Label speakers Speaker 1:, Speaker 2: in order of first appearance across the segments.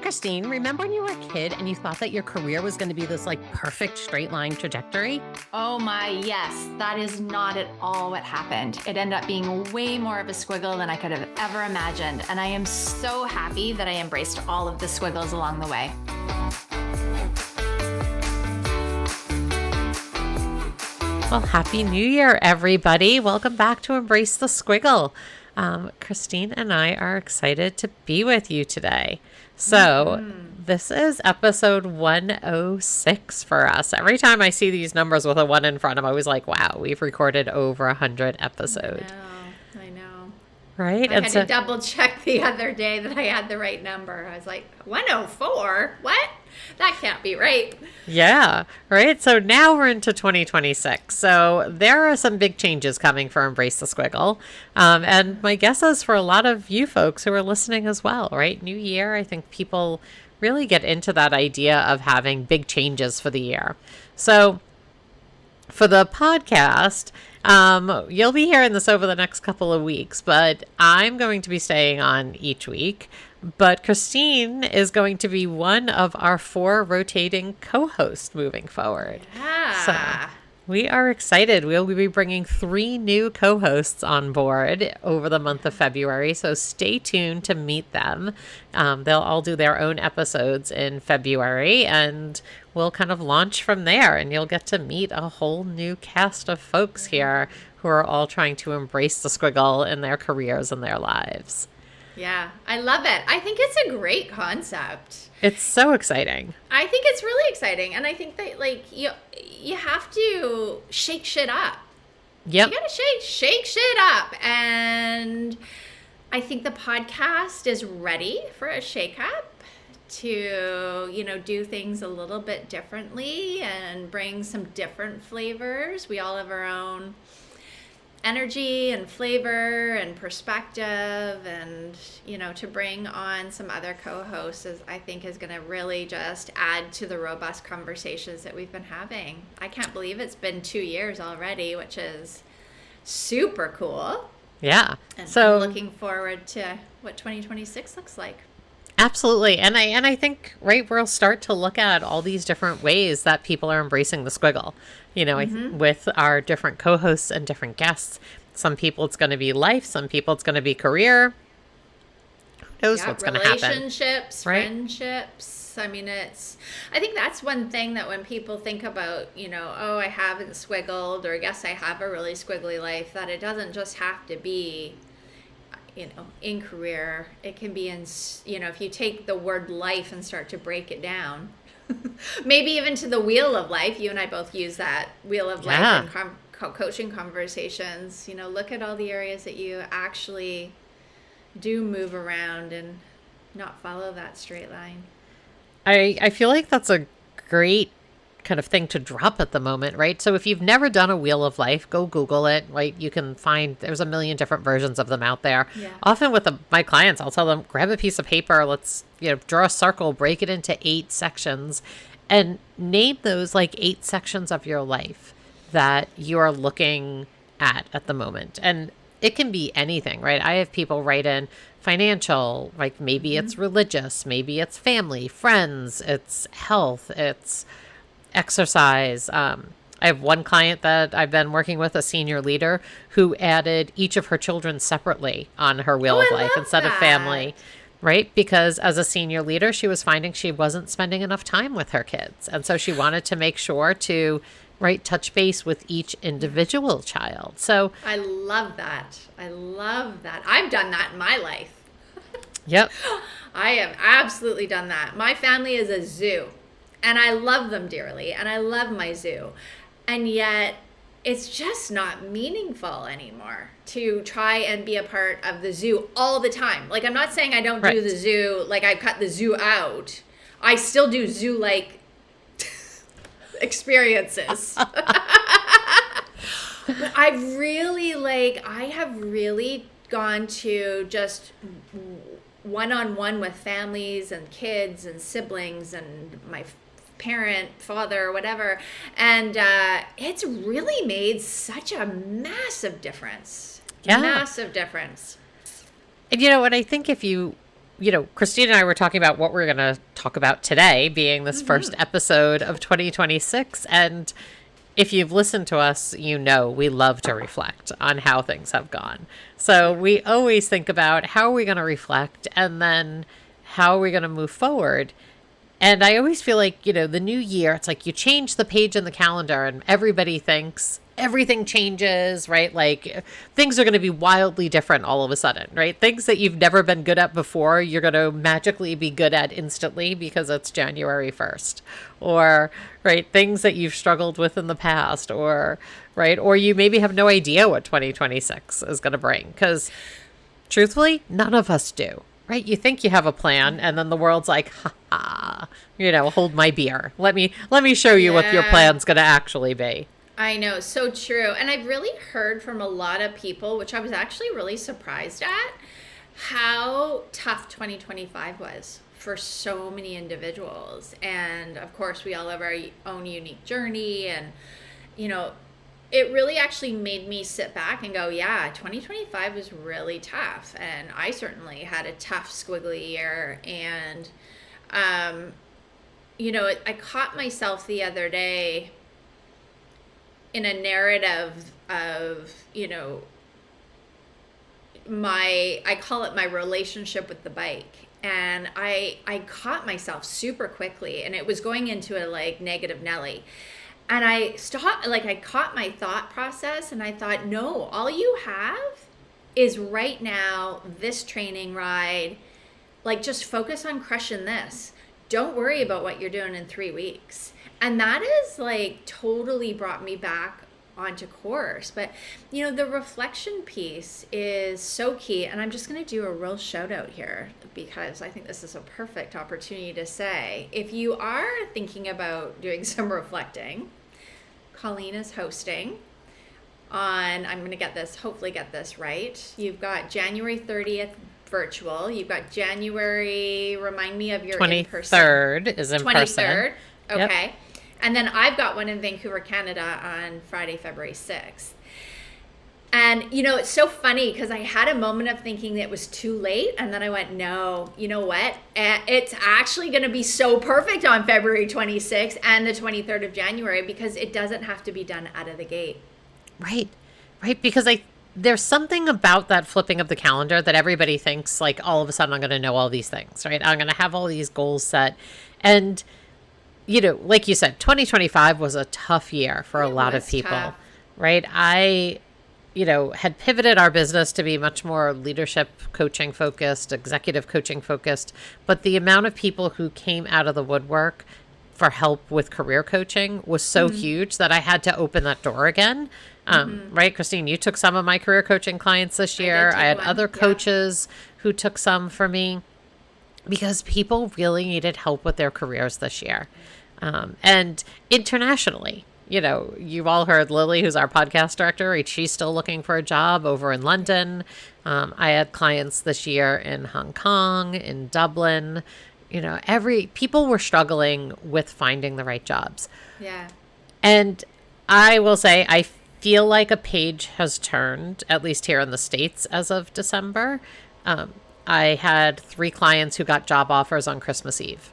Speaker 1: Christine, remember when you were a kid and you thought that your career was going to be this like perfect straight line trajectory?
Speaker 2: Oh my, yes. That is not at all what happened. It ended up being way more of a squiggle than I could have ever imagined. And I am so happy that I embraced all of the squiggles along the way.
Speaker 1: Well, Happy New Year, everybody. Welcome back to Embrace the Squiggle. Christine and I are excited to be with you today. So this is episode 106 for us. Every time I see these numbers with a 1 in front, I'm always like, wow, we've recorded over 100 episodes.
Speaker 2: I know.
Speaker 1: Right?
Speaker 2: I had to double check the other day that I had the right number. I was like, 104? What? That can't be right.
Speaker 1: Yeah, right. So now we're into 2026. So there are some big changes coming for Embrace the Squiggle. And my guess is for a lot of you folks who are listening as well, right? New year, I think people really get into that idea of having big changes for the year. So for the podcast, you'll be hearing this over the next couple of weeks, but I'm going to be staying on each week. But Christine is going to be one of our 4 rotating co-hosts moving forward.
Speaker 2: Yeah.
Speaker 1: So we are excited. We'll be bringing 3 new co-hosts on board over the month of February. So stay tuned to meet them. They'll all do their own episodes in February, and we'll kind of launch from there. And you'll get to meet a whole new cast of folks here who are all trying to embrace the squiggle in their careers and their lives.
Speaker 2: Yeah, I love it. I think it's a great concept.
Speaker 1: It's so exciting.
Speaker 2: I think it's really exciting. And I think that like you have to shake shit up.
Speaker 1: Yep.
Speaker 2: You got to shake shit up. And I think the podcast is ready for a shake up to, do things a little bit differently and bring some different flavors. We all have our own energy and flavor and perspective, and to bring on some other co-hosts I think is going to really just add to the robust conversations that we've been having. I can't believe it's been 2 years already, which is super cool.
Speaker 1: Yeah.
Speaker 2: And
Speaker 1: so
Speaker 2: I'm looking forward to what 2026 looks like.
Speaker 1: Absolutely. And I think, right, we'll start to look at all these different ways that people are embracing the squiggle, with our different co-hosts and different guests. Some people it's going to be life. Some people it's going to be career. Who knows what's going to happen?
Speaker 2: Relationships,
Speaker 1: right?
Speaker 2: Friendships. I mean, I think that's one thing that when people think about, I haven't squiggled, or yes, I have a really squiggly life, that it doesn't just have to be in career. It can be in, if you take the word life and start to break it down, maybe even to the wheel of life. You and I both use that wheel of life in coaching conversations. Look at all the areas that you actually do move around and not follow that straight line.
Speaker 1: I feel like that's a great kind of thing to drop at the moment, right? So if you've never done a wheel of life, go Google it, right? You can find, there's a million different versions of them out there.
Speaker 2: Yeah.
Speaker 1: Often with my clients, I'll tell them, grab a piece of paper, let's, draw a circle, break it into 8 sections, and name those like 8 sections of your life that you are looking at the moment. And it can be anything, right? I have people write in financial, like maybe it's religious, maybe it's family, friends, it's health, it's exercise. I have one client that I've been working with, a senior leader, who added each of her children separately on her wheel of life instead of family, right? Because as a senior leader, she was finding she wasn't spending enough time with her kids. And so she wanted to make sure to, touch base with each individual child. So
Speaker 2: I love that. I've done that in my life.
Speaker 1: Yep.
Speaker 2: I have absolutely done that. My family is a zoo. And I love them dearly, and I love my zoo. And yet, it's just not meaningful anymore to try and be a part of the zoo all the time. Like, I'm not saying I don't do the zoo, like I cut the zoo out. I still do zoo-like experiences. But I have really gone to just one-on-one with families and kids and siblings and my parent, father, whatever. And it's really made such a massive difference.
Speaker 1: Yeah.
Speaker 2: Massive difference.
Speaker 1: And what I think if you Christine and I were talking about what we're going to talk about today, being this first episode of 2026. And if you've listened to us, we love to reflect on how things have gone. So we always think about how are we going to reflect and then how are we going to move forward. And I always feel like, the new year, it's like you change the page in the calendar and everybody thinks everything changes, right? Like things are going to be wildly different all of a sudden, right? Things that you've never been good at before, you're going to magically be good at instantly because it's January 1st. Or, right, things that you've struggled with in the past, or, right, or you maybe have no idea what 2026 is going to bring. Because truthfully, none of us do. Right? You think you have a plan and then the world's like, hold my beer. Let me show you what your plan's going to actually be.
Speaker 2: I know. So true. And I've really heard from a lot of people, which I was actually really surprised at, how tough 2025 was for so many individuals. And of course, we all have our own unique journey. And, it really actually made me sit back and go, yeah, 2025 was really tough. And I certainly had a tough, squiggly year. And, I caught myself the other day in a narrative of, I call it my relationship with the bike. And I caught myself super quickly, and it was going into a negative Nelly. And I stopped, I caught my thought process and I thought, no, all you have is right now, this training ride, just focus on crushing this. Don't worry about what you're doing in 3 weeks. And that is totally brought me back onto course. But, the reflection piece is so key. And I'm just going to do a real shout out here because I think this is a perfect opportunity to say, if you are thinking about doing some reflecting, Colleen is hosting on, I'm going to hopefully get this right. You've got January 30th virtual. You've got January, remind me of your
Speaker 1: 23rd in-person. Is in 23rd.
Speaker 2: Okay.
Speaker 1: Yep.
Speaker 2: And then I've got one in Vancouver, Canada on Friday, February 6th. And, it's so funny because I had a moment of thinking that it was too late. And then I went, no, you know what? It's actually going to be so perfect on February 26th and the 23rd of January because it doesn't have to be done out of the gate.
Speaker 1: Right. Because there's something about that flipping of the calendar that everybody thinks all of a sudden I'm going to know all these things, right? I'm going to have all these goals set. And, like you said, 2025 was a tough year for a lot of people,
Speaker 2: tough.
Speaker 1: Right? I had pivoted our business to be much more leadership coaching focused, executive coaching focused. But the amount of people who came out of the woodwork for help with career coaching was so huge that I had to open that door again. Right, Christine, you took some of my career coaching clients this year. I had other coaches who took some for me because people really needed help with their careers this year. And internationally, you've all heard Lily, who's our podcast director, right? She's still looking for a job over in London. I had clients this year in Hong Kong, in Dublin. People were struggling with finding the right jobs.
Speaker 2: Yeah.
Speaker 1: And I will say, I feel like a page has turned, at least here in the States as of December. I had 3 clients who got job offers on Christmas Eve.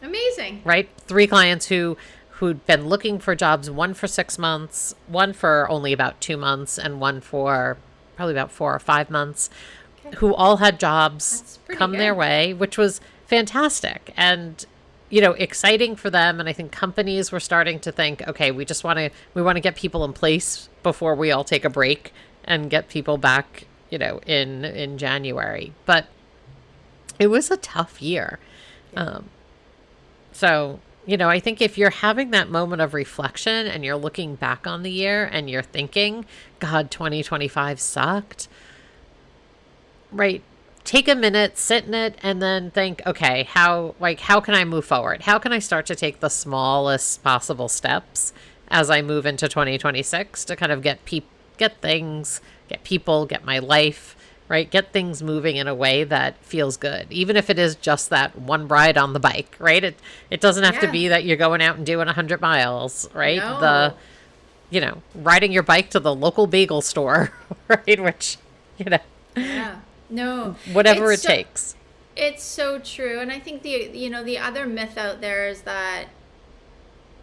Speaker 2: Amazing.
Speaker 1: Right? 3 clients who'd been looking for jobs, one for 6 months, one for only about 2 months, and one for probably about 4 or 5 months, who all had jobs come their way, which was fantastic and, exciting for them. And I think companies were starting to think, okay, we want to get people in place before we all take a break and get people back, in January. But it was a tough year.
Speaker 2: Yeah.
Speaker 1: So, I think if you're having that moment of reflection and you're looking back on the year and you're thinking, God, 2025 sucked, right? Take a minute, sit in it, and then think, okay, how can I move forward? How can I start to take the smallest possible steps as I move into 2026 to kind of get people, get my life, right? Get things moving in a way that feels good, even if it is just that one ride on the bike, right? It doesn't have to be that you're going out and doing 100 miles, right?
Speaker 2: No.
Speaker 1: Riding your bike to the local bagel store, right? Which,
Speaker 2: Yeah. No.
Speaker 1: whatever it takes.
Speaker 2: It's so true. And I think the other myth out there is that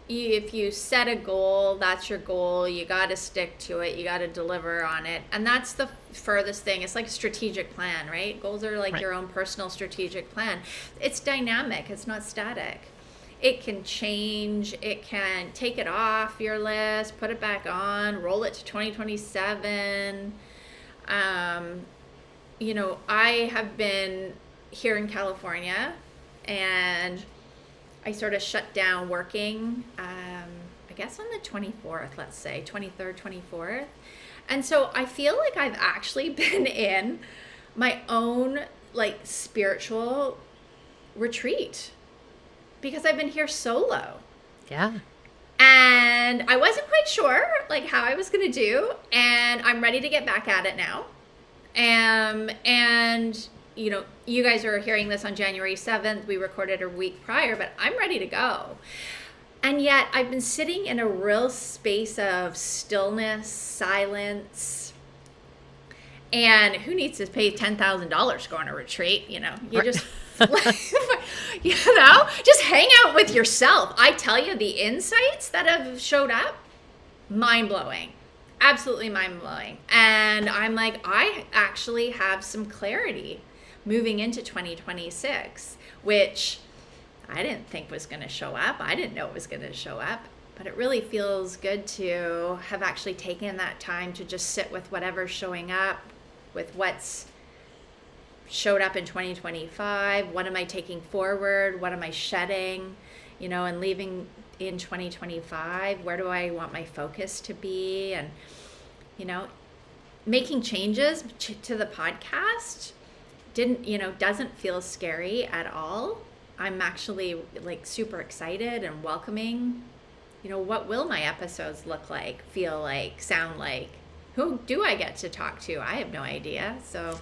Speaker 2: if you set a goal, that's your goal. You got to stick to it. You got to deliver on it. And that's the furthest thing. It's like a strategic plan, right? Goals are like your own personal strategic plan. It's dynamic. It's not static. It can change. It can take it off your list, put it back on, roll it to 2027. I have been here in California, and I sort of shut down working, I guess on the 24th, let's say, 23rd, 24th. And so I feel like I've actually been in my own like spiritual retreat because I've been here solo.
Speaker 1: Yeah.
Speaker 2: And I wasn't quite sure like how I was going to do, and I'm ready to get back at it now. And you guys are hearing this on January 7th. We recorded a week prior, but I'm ready to go. And yet I've been sitting in a real space of stillness, silence. And who needs to pay $10,000 to go on a retreat? You just, just hang out with yourself. I tell you, the insights that have showed up, mind-blowing. Absolutely mind-blowing. And I'm like, I actually have some clarity moving into 2026, which I didn't think was going to show up. I didn't know it was going to show up. But it really feels good to have actually taken that time to just sit with whatever's showing up, with what's showed up in 2025. What am I taking forward? What am I shedding? And leaving in 2025. Where do I want my focus to be? And, making changes to the podcast doesn't feel scary at all. I'm actually like super excited and welcoming. What will my episodes look like, feel like, sound like? Who do I get to talk to? I have no idea. So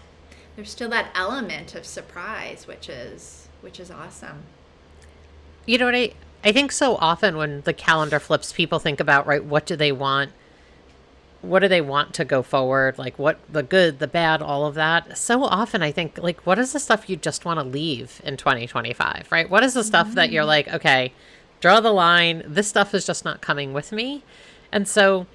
Speaker 2: there's still that element of surprise, which is awesome.
Speaker 1: You know what I think so often when the calendar flips, people think about, right, what do they want? What do they want to go forward? Like what the good, the bad, all of that. So often I think like, what is the stuff you just want to leave in 2025, right? What is the stuff that you're like, okay, draw the line. This stuff is just not coming with me. And so,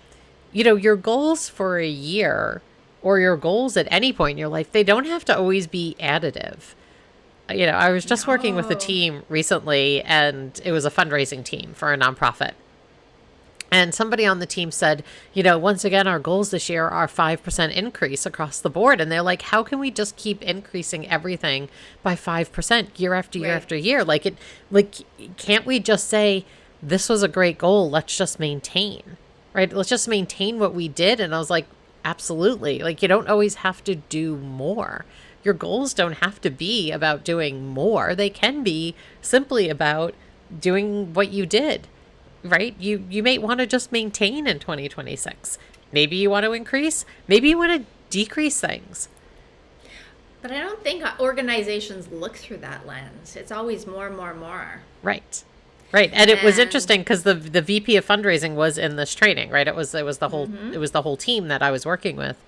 Speaker 1: your goals for a year or your goals at any point in your life, they don't have to always be additive. I was just working with a team recently, and it was a fundraising team for a nonprofit. And somebody on the team said, once again, our goals this year are 5% increase across the board. And they're like, how can we just keep increasing everything by 5% year after year after year? Can't we just say, this was a great goal, let's just maintain, right? Let's just maintain what we did. And I was like, absolutely. Like, you don't always have to do more. Your goals don't have to be about doing more. They can be simply about doing what you did, right? You may want to just maintain in 2026. Maybe you want to increase. Maybe you want to decrease things.
Speaker 2: But I don't think organizations look through that lens. It's always more, more, more.
Speaker 1: Right. Right. And it was interesting because the VP of fundraising was in this training, right? It was the whole team that I was working with.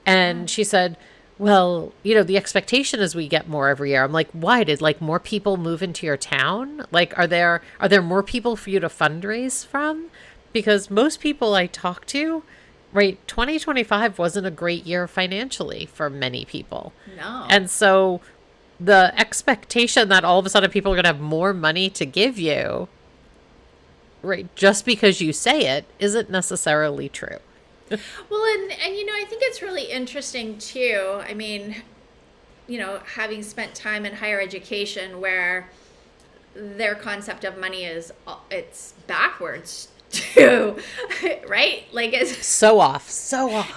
Speaker 1: And she said, well, the expectation is we get more every year. I'm like, why? Did more people move into your town? Are there more people for you to fundraise from? Because most people I talk to, right, 2025 wasn't a great year financially for many people.
Speaker 2: No.
Speaker 1: And so the expectation that all of a sudden people are going to have more money to give you, right, just because you say it, isn't necessarily true.
Speaker 2: Well, and I think it's really interesting too. I mean, having spent time in higher education where their concept of money it's backwards too, right? Like it's
Speaker 1: so off.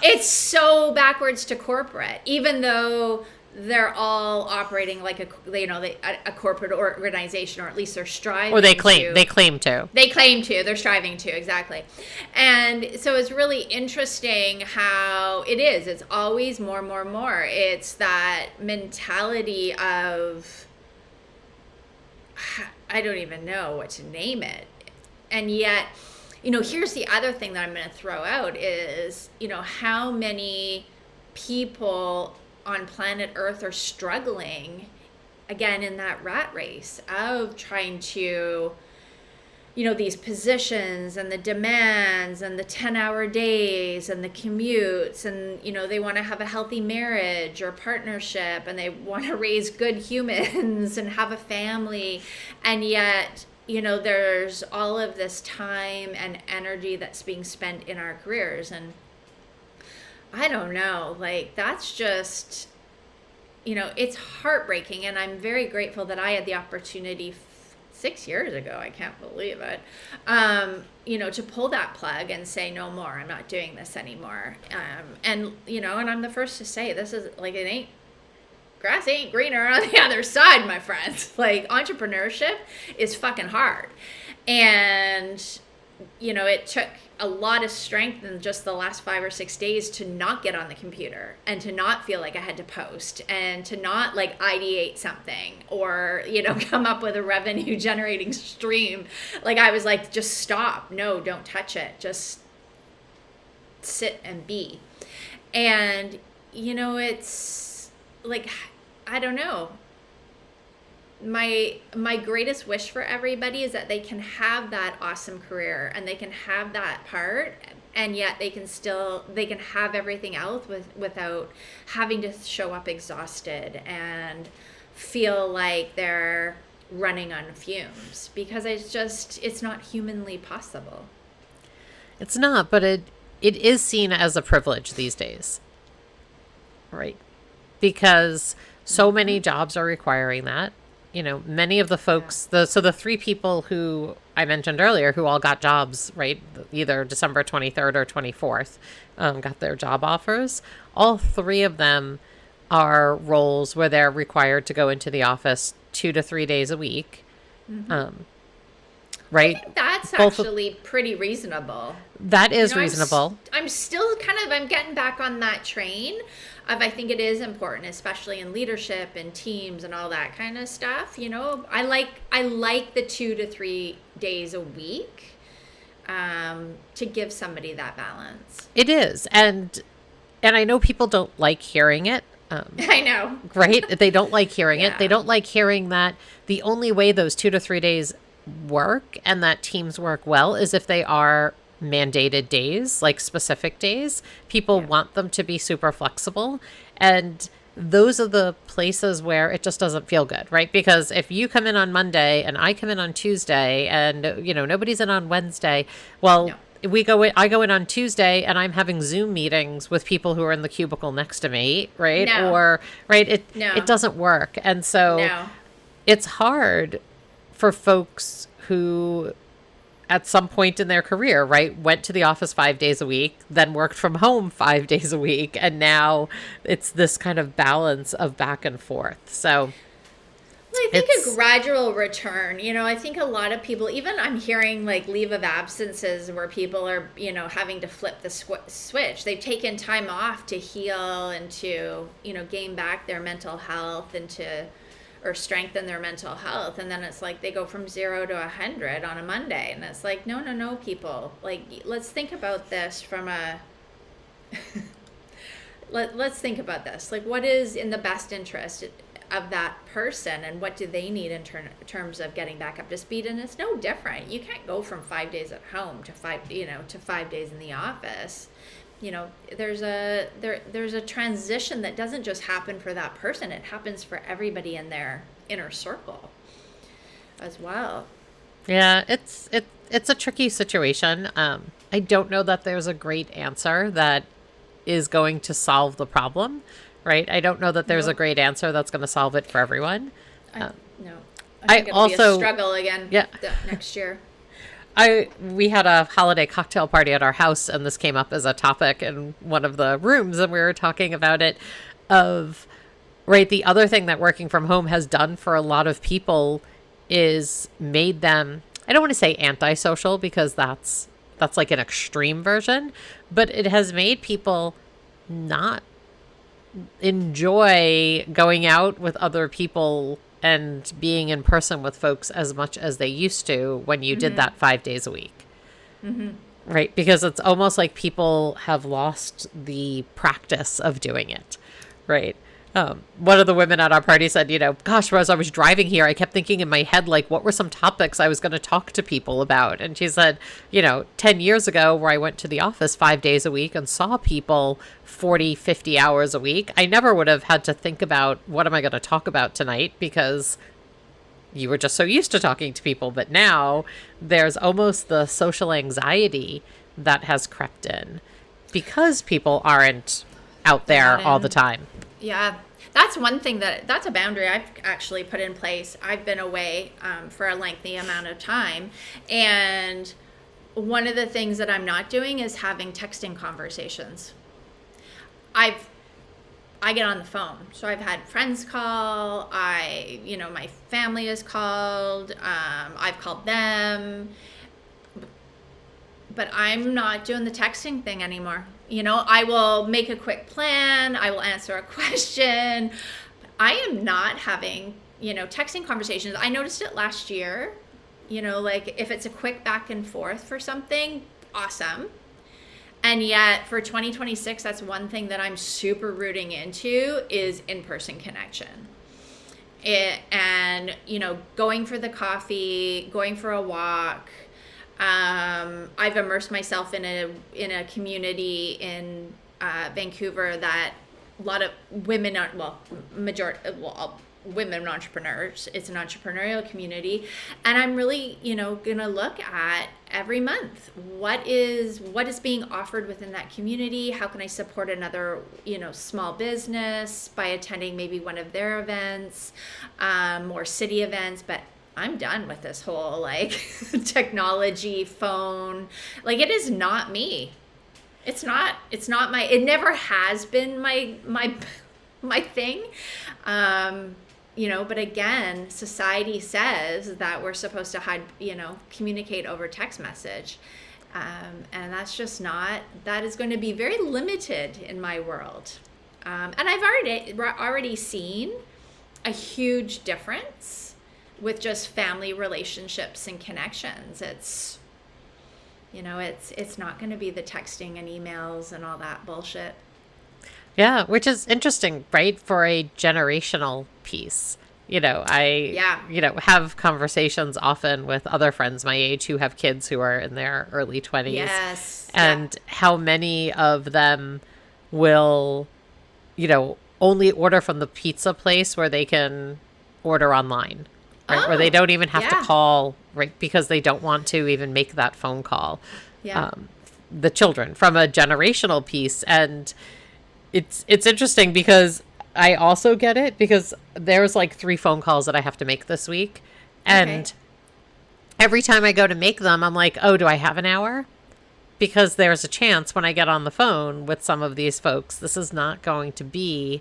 Speaker 2: It's so backwards to corporate, even though they're all operating like a corporate organization, or at least they're striving.
Speaker 1: Or they claim to.
Speaker 2: They're striving to, exactly. And so it's really interesting how it is. It's always more, more, more. It's that mentality of, I don't even know what to name it. And yet, here's the other thing that I'm going to throw out is, how many people on planet Earth are struggling again, in that rat race of trying to, these positions and the demands and the 10-hour days and the commutes, and, they want to have a healthy marriage or partnership, and they want to raise good humans and have a family. And yet, there's all of this time and energy that's being spent in our careers. And I don't know, like, that's just, it's heartbreaking. And I'm very grateful that I had the opportunity 6 years ago, I can't believe it, to pull that plug and say, no more, I'm not doing this anymore. And I'm the first to say, this is like, grass ain't greener on the other side, my friends. Like, entrepreneurship is fucking hard. And, it took a lot of strength in just the last 5 or 6 days to not get on the computer and to not feel like I had to post and to not like ideate something or, come up with a revenue generating stream. Like, I was like, just stop. No, don't touch it. Just sit and be. And, it's like, I don't know. My greatest wish for everybody is that they can have that awesome career and they can have that part, and yet they can have everything else without having to show up exhausted and feel like they're running on fumes, because it's not humanly possible.
Speaker 1: It's not, but it is seen as a privilege these days, right? Because so many jobs are requiring that. Many of the folks, the 3 people who I mentioned earlier who all got jobs, right, either December 23rd or 24th, got their job offers. All 3 of them are roles where they're required to go into the office 2 to 3 days a week. Mm-hmm. Right?
Speaker 2: I think that's actually pretty reasonable.
Speaker 1: That is reasonable.
Speaker 2: I'm still I'm getting back on that train of, I think it is important, especially in leadership and teams and all that kind of stuff. I like the 2 to 3 days a week to give somebody that balance.
Speaker 1: It is. And I know people don't like hearing it.
Speaker 2: I know.
Speaker 1: Right? They don't like hearing it. They don't like hearing that the only way those 2 to 3 days work and that teams work well is if they are mandated days, like specific days. People want them to be super flexible, and those are the places where it just doesn't feel good, right? Because if you come in on Monday and I come in on Tuesday and nobody's in on Wednesday, well, I go in on Tuesday and I'm having Zoom meetings with people who are in the cubicle next to me, right? It doesn't work. And so it's hard for folks who at some point in their career, right, went to the office 5 days a week, then worked from home 5 days a week, and now it's this kind of balance of back and forth. So
Speaker 2: I think a gradual return. I think a lot of people, even I'm hearing like leave of absences where people are, having to flip the switch. They've taken time off to heal and to, gain back their mental health and or strengthen their mental health, and then it's like they go from 0 to 100 on a Monday, and it's like, no, people, like, let's think about this from a let's think about this, like, what is in the best interest of that person, and what do they need in terms of getting back up to speed. And it's no different. You can't go from 5 days at home to 5 days in the office. There's a transition that doesn't just happen for that person. It happens for everybody in their inner circle as well. Yeah,
Speaker 1: it's a tricky situation. I don't know that there's a great answer that is going to solve the problem, right? I don't know that there's a great answer that's going to solve it for everyone.
Speaker 2: I think it'll be a struggle again next year.
Speaker 1: We had a holiday cocktail party at our house, and this came up as a topic in one of the rooms, and we were talking about it the other thing that working from home has done for a lot of people is made them, I don't want to say antisocial, because that's like an extreme version, but it has made people not enjoy going out with other people and being in person with folks as much as they used to when you did that 5 days a week. Mm-hmm. Right? Because it's almost like people have lost the practice of doing it. Right? One of the women at our party said, gosh, as I was driving here, I kept thinking in my head, like, what were some topics I was going to talk to people about? And she said, 10 years ago, where I went to the office 5 days a week and saw people 40, 50 hours a week, I never would have had to think about what am I going to talk about tonight, because you were just so used to talking to people. But now there's almost the social anxiety that has crept in because people aren't out there all the time.
Speaker 2: Yeah. That's one thing that's a boundary I've actually put in place. I've been away for a lengthy amount of time. And one of the things that I'm not doing is having texting conversations. I get on the phone. So I've had friends call. My family has called. I've called them. But I'm not doing the texting thing anymore. I will make a quick plan. I will answer a question. I am not having, texting conversations. I noticed it last year, like if it's a quick back and forth for something, awesome. And yet for 2026, that's one thing that I'm super rooting into is in-person connection. Going for the coffee, going for a walk. I've immersed myself in a community in Vancouver that a lot of women are, women entrepreneurs. It's an entrepreneurial community, and I'm really gonna look at every month what is being offered within that community. How can I support another small business by attending maybe one of their events, or city events, but I'm done with this whole technology phone. It is not me. It's not it never has been my thing. But again, society says that we're supposed to communicate over text message. And that's just not, that is going to be very limited in my world. And I've already seen a huge difference with just family relationships and connections. It's not going to be the texting and emails and all that bullshit.
Speaker 1: Yeah, which is interesting, right? For a generational piece. I have conversations often with other friends my age who have kids who are in their early 20s.
Speaker 2: Yes.
Speaker 1: And how many of them will, only order from the pizza place where they can order online. Right, where they don't even have to call, right? Because they don't want to even make that phone call.
Speaker 2: Yeah.
Speaker 1: The children, from a generational piece. And it's interesting because I also get it, because there's 3 phone calls that I have to make this week. And every time I go to make them, I'm like, oh, do I have an hour? Because there's a chance when I get on the phone with some of these folks, this is not going to be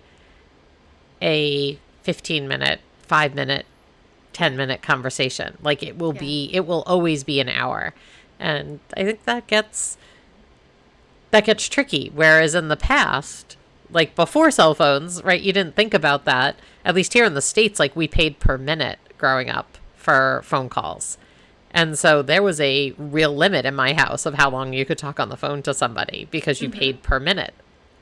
Speaker 1: a 15-minute, 5-minute, 10-minute conversation. It will always be an hour. And I think that gets tricky. Whereas in the past, before cell phones, right, you didn't think about that. At least here in the States, we paid per minute growing up for phone calls. And so there was a real limit in my house of how long you could talk on the phone to somebody because you paid per minute.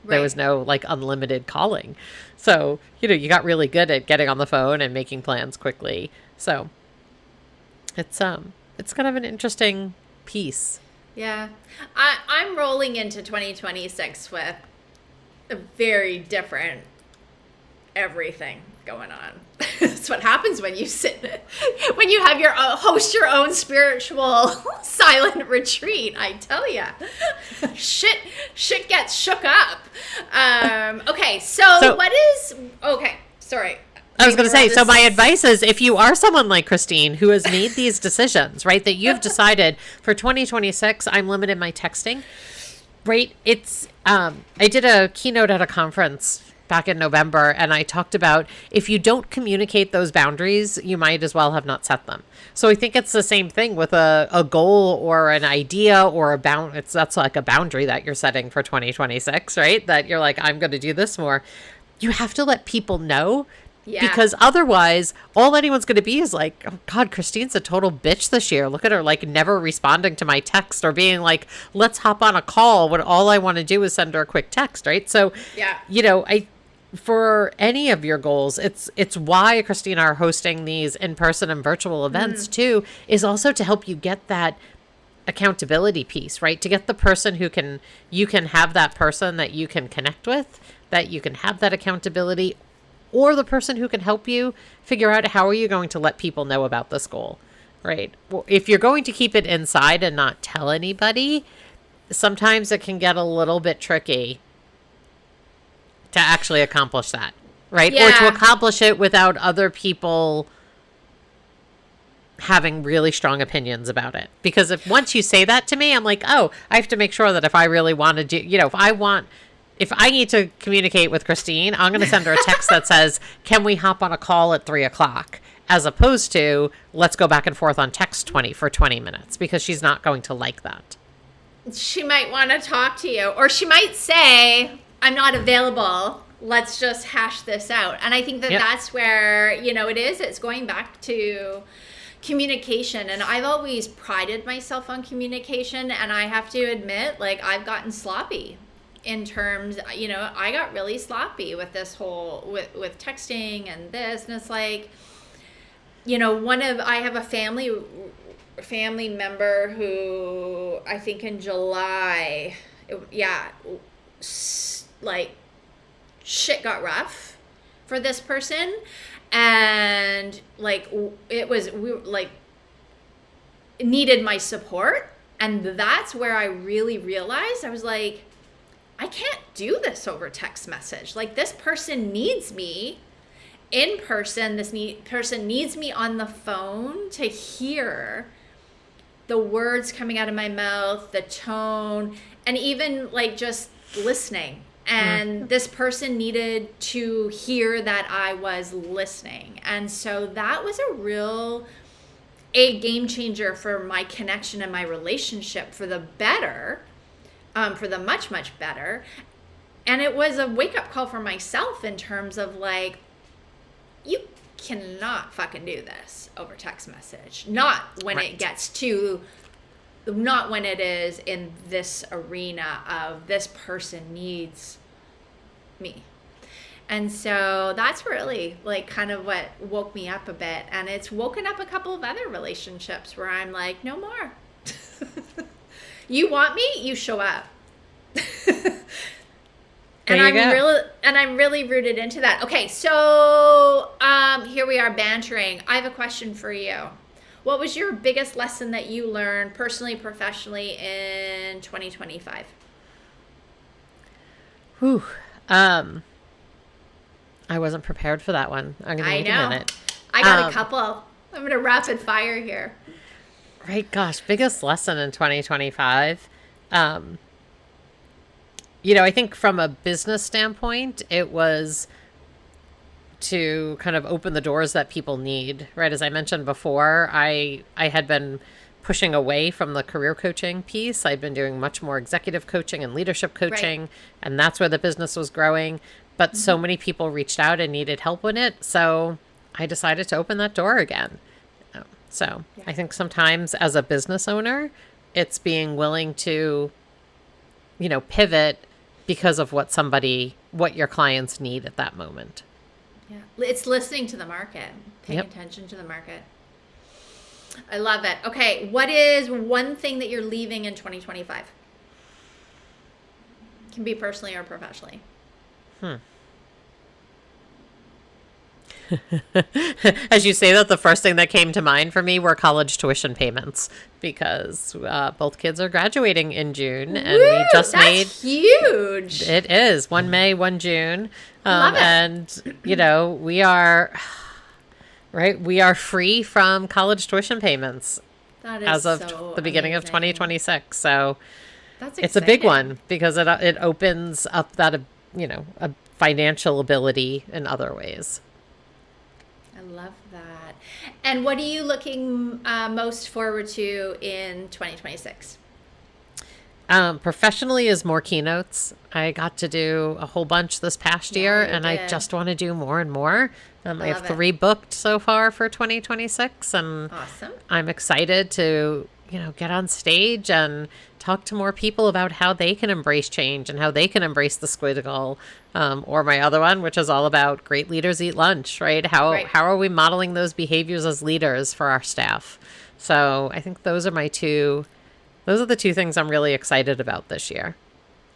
Speaker 1: There was no unlimited calling. So, you got really good at getting on the phone and making plans quickly. So it's kind of an interesting piece.
Speaker 2: Yeah. I'm rolling into 2026 with a very different everything going on. That's what happens when you when you have host your own spiritual silent retreat. I tell ya, shit gets shook up. Okay, so what is? Okay, sorry.
Speaker 1: I was going to say, so my advice is, if you are someone like Christine who has made these decisions, right, that you've decided for 2026, I'm limiting my texting, right? It's I did a keynote at a conference back in November, and I talked about if you don't communicate those boundaries, you might as well have not set them. So I think it's the same thing with a goal or an idea or a that's like a boundary that you're setting for 2026, right? That you're like, I'm going to do this more. You have to let people know. Yeah. Because otherwise, all anyone's going to be is like, oh, God, Christine's a total bitch this year. Look at her, never responding to my text or being like, let's hop on a call when all I want to do is send her a quick text, right? So, yeah. for any of your goals, it's why Christine and I are hosting these in-person and virtual events too, is also to help you get that accountability piece, right? To get the person you can have that person that you can connect with, that you can have that accountability, or the person who can help you figure out how are you going to let people know about this goal, right? Well, if you're going to keep it inside and not tell anybody, sometimes it can get a little bit tricky to actually accomplish that, right?
Speaker 2: Yeah.
Speaker 1: Or to accomplish it without other people having really strong opinions about it. Because if once you say that to me, I'm like, oh, I have to make sure that if I really want to do, if I need to communicate with Christine, I'm going to send her a text that says, can we hop on a call at 3:00? As opposed to, let's go back and forth on text for 20 minutes, because she's not going to like that.
Speaker 2: She might want to talk to you, or she might say, I'm not available. Let's just hash this out. And I think that that's where, it's going back to communication. And I've always prided myself on communication. And I have to admit, like, I've gotten sloppy in terms, I got really sloppy with this whole, with texting and this. And it's like, I have a family member who I think in July, like shit got rough for this person, and like it needed my support, and that's where I really realized I was like, I can't do this over text message. Like, this person needs me in person. Person needs me on the phone to hear the words coming out of my mouth, the tone, and even like just listening. And this person needed to hear that I was listening. And so that was a game changer for my connection and my relationship for the better, for the much, much better. And it was a wake-up call for myself in terms of like, you cannot fucking do this over text message. Not when it gets to, not when it is in this arena of this person needs me. And so that's really like kind of what woke me up a bit. And it's woken up a couple of other relationships where I'm like, no more. You want me? You show up. And I'm really rooted into that. Okay, so here we are bantering. I have a question for you. What was your biggest lesson that you learned personally, professionally in 2025?
Speaker 1: Whew. I wasn't prepared for that one. I'm going to need a minute.
Speaker 2: I got a couple. I'm going to rapid fire here.
Speaker 1: Right, gosh, biggest lesson in 2025. I think from a business standpoint, it was to kind of open the doors that people need, right? As I mentioned before, I had been pushing away from the career coaching piece. I'd been doing much more executive coaching and leadership coaching, and that's where the business was growing. But so many people reached out and needed help with it. So I decided to open that door again. I think sometimes as a business owner, it's being willing to, pivot because of what your clients need at that moment.
Speaker 2: Yeah. It's listening to the market, paying attention to the market. I love it. Okay. What is one thing that you're leaving in 2025? Can be personally or professionally.
Speaker 1: As you say that, the first thing that came to mind for me were college tuition payments, because both kids are graduating in June, and we just
Speaker 2: that's huge.
Speaker 1: It is 1 May, 1 June.
Speaker 2: Love it.
Speaker 1: And we are free from college tuition payments as of the beginning of 2026. So
Speaker 2: that's
Speaker 1: it's a big one, because it opens up that a financial ability in other ways.
Speaker 2: I love that. And what are you looking most forward to in 2026?
Speaker 1: Professionally is more keynotes. I got to do a whole bunch this past year, and I just want to do more and more. I have 3 booked so far for 2026, and
Speaker 2: awesome.
Speaker 1: I'm excited to get on stage and talk to more people about how they can embrace change and how they can embrace the squiggle. Or my other one, which is all about great leaders eat lunch, right? How are we modeling those behaviors as leaders for our staff? So I think those are the two things I'm really excited about this year.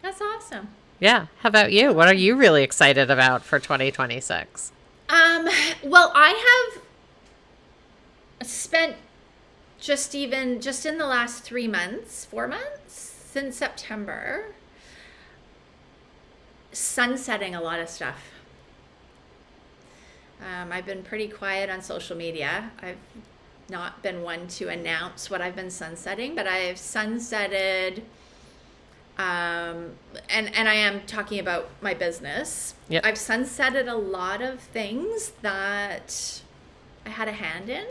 Speaker 2: That's awesome.
Speaker 1: Yeah. How about you? What are you really excited about for 2026?
Speaker 2: Well, I have spent just in the last 4 months, since September, sunsetting a lot of stuff. I've been pretty quiet on social media. I've not been one to announce what I've been sunsetting, but I've sunsetted, and I am talking about my business.
Speaker 1: Yep.
Speaker 2: I've sunsetted a lot of things that I had a hand in.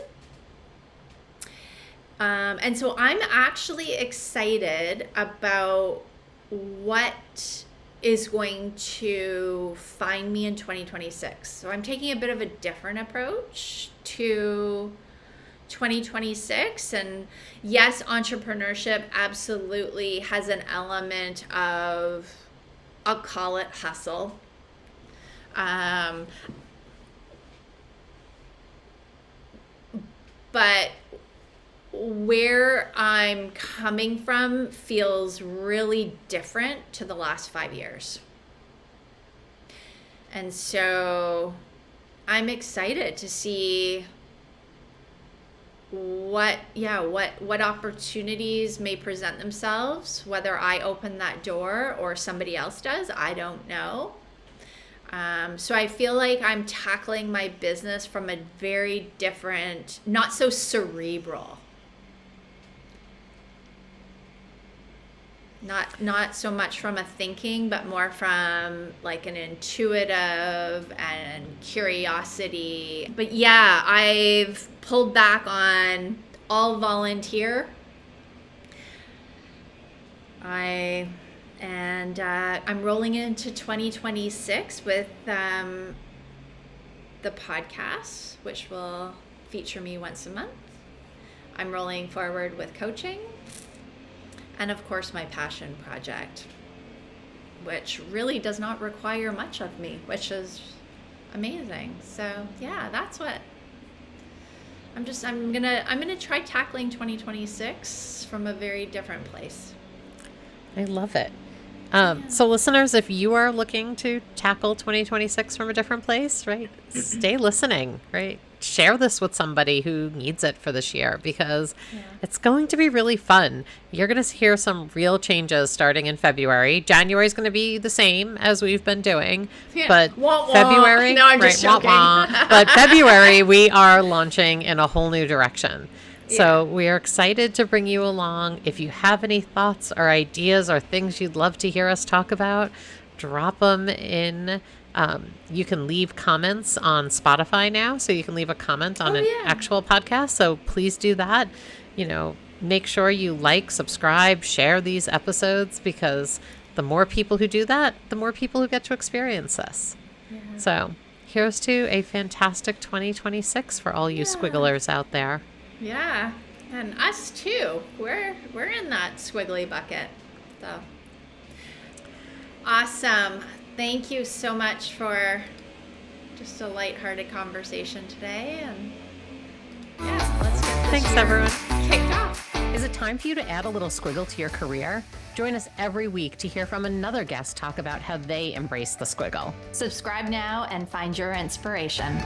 Speaker 2: And so I'm actually excited about what is going to find me in 2026. So I'm taking a bit of a different approach to 2026. And yes, entrepreneurship absolutely has an element of, I'll call it hustle. But where I'm coming from feels really different to the last 5 years. And so I'm excited to see what opportunities may present themselves, whether I open that door or somebody else does, I don't know. So I feel like I'm tackling my business from a very different, not so cerebral. Not so much from a thinking, but more from like an intuitive and curiosity. But yeah, I've pulled back on all volunteer. I'm rolling into 2026 with the podcast, which will feature me once a month. I'm rolling forward with coaching. And of course, my passion project, which really does not require much of me, which is amazing. So yeah, that's what I'm gonna try tackling 2026 from a very different place.
Speaker 1: I love it. So listeners, if you are looking to tackle 2026 from a different place, right, stay listening, right? Share this with somebody who needs it for this year, because it's going to be really fun. You're going to hear some real changes starting in February. January is going to be the same as we've been doing, but February,
Speaker 2: no, I'm just joking.
Speaker 1: But February, we are launching in a whole new direction. So we are excited to bring you along. If you have any thoughts or ideas or things you'd love to hear us talk about, drop them in. You can leave comments on Spotify now, so you can leave a comment on an actual podcast. So please do that. Make sure you like, subscribe, share these episodes, because the more people who do that, the more people who get to experience this. Yeah. So here's to a fantastic 2026 for all you squigglers out there.
Speaker 2: Yeah, and us too. We're in that squiggly bucket. So awesome. Thank you so much for just a lighthearted conversation today. And let's get this
Speaker 1: Thanks, everyone.
Speaker 2: Kicked off.
Speaker 1: Is it time for you to add a little squiggle to your career? Join us every week to hear from another guest talk about how they embrace the squiggle.
Speaker 3: Subscribe now and find your inspiration.